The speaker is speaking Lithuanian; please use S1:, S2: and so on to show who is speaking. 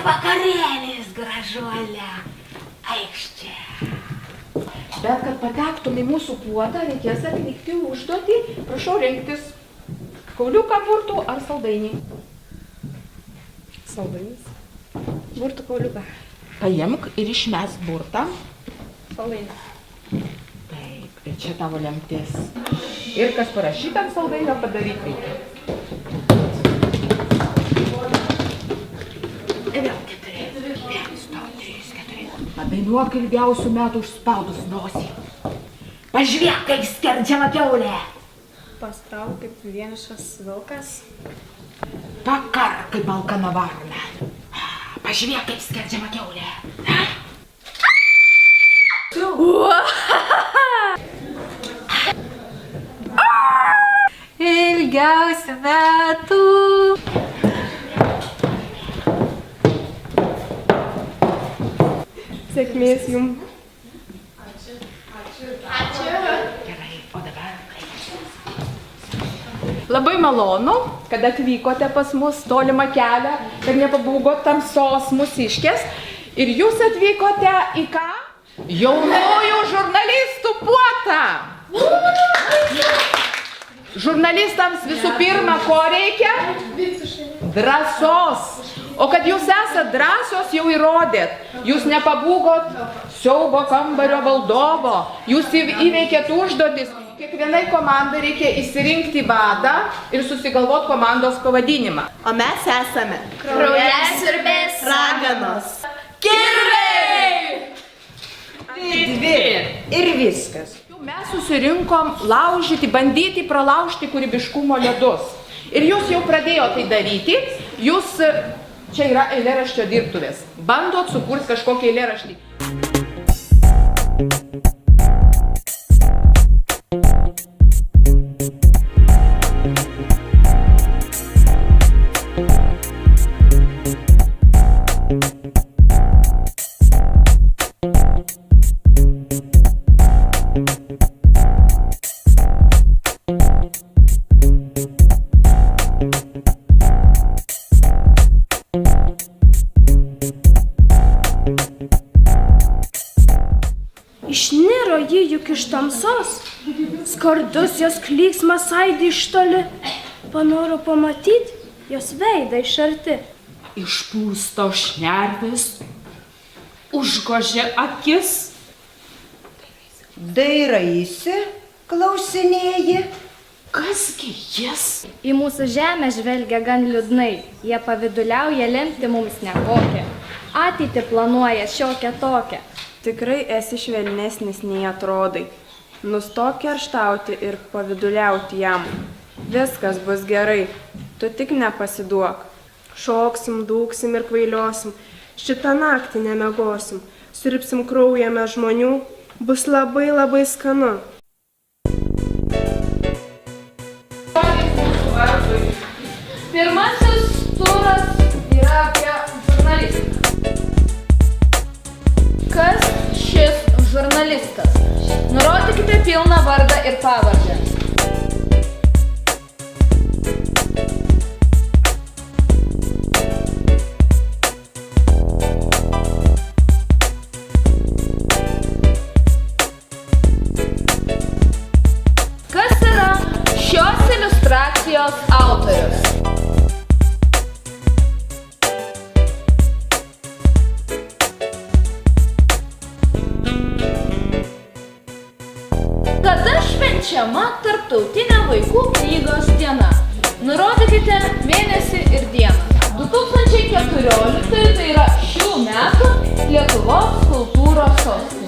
S1: vakarėlis, gražuolė. Eikš čia. Bet kad patektum į mūsų puodą, reikės atlikti užduotį. Prašau rinktis kauliuką, burtų ar saldainį.
S2: Saldainis. Burtų kauliuką.
S1: Paimk ir išmesk burtą.
S2: Saldainis.
S1: Taip, ir čia tavo lemtis. Ir kas parašyta ant saldainio, padaryk reikia. Ir vėl 4. 1, 2, 3, 4. Padainuok ilgiausių metų užspaudus nosį. Pažiūrėk, kaip skerdžiama kiaulė.
S2: Pastrauk kaip vienišas vilkas.
S1: Pakark kaip alkana varna. Pažiūrėk, kaip skerdžiama kiaulė.
S2: Ilgiausių metų. Sėkmės jums.
S1: Gerai, o dabar.
S3: Labai malonu, kad atvykote pas mus tolimą kelią, kad nepabūgot tamsos mūsiškės. Ir jūs atvykote į ką? Jaunųjų žurnalistų puotą. Žurnalistams visų pirma, ko reikia? Drąsos. O kad jūs esat drąsios, jau įrodėt. Jūs nepabūgot siaubo kambario valdovo. Jūs įveikėt užduotis. Kiekvienai komandai reikia išsirinkti vadą ir susigalvot komandos pavadinimą.
S2: O mes esame
S4: Kraujasiurbės
S2: raganos.
S3: Kirviai!
S2: Dvi. Ir viskas.
S3: Mes susirinkom laužyti, bandyti pralaužti kūrybiškumo ledus. Ir jūs jau pradėjote tai daryti. Jūs, čia yra eilėraščio dirbtuvės. Bandot sukurti kažkokį eilėraštį.
S4: Išniro ji juk iš tamsos, skardus jos klyksmas aidi iš toli, panoro pamatyti jos veidą iš arti.
S3: Išpūsto šnervis, užgožė akis.
S5: Dairaisi, klausinėji.
S3: Kasgi jis?
S4: Į mūsų žemę žvelgia gan liūdnai, jie paviduliauja lemti mums nekokią. Ateitį planuoja šiokią tokią.
S2: Tikrai esi švelnesnis nei atrodai. Nustok kerštauti ir paviduliauti jam. Viskas bus gerai, tu tik nepasiduok. Šoksim, dūksim ir kvailiosim, šitą naktį nemiegosim, sirpsim kraujame žmonių, bus labai labai skanu.
S3: Pirmasis turas yra apie žurnalistą. Kas šis žurnalistas? Nurodykite pilną vardą ir pavardę. Kas yra šios iliustracijos autorius? Kada švenčiama Tarptautinė vaikų knygos diena? Nurodykite mėnesį ir dieną. 2014 tai yra šių metų Lietuvos kultūros sostinė.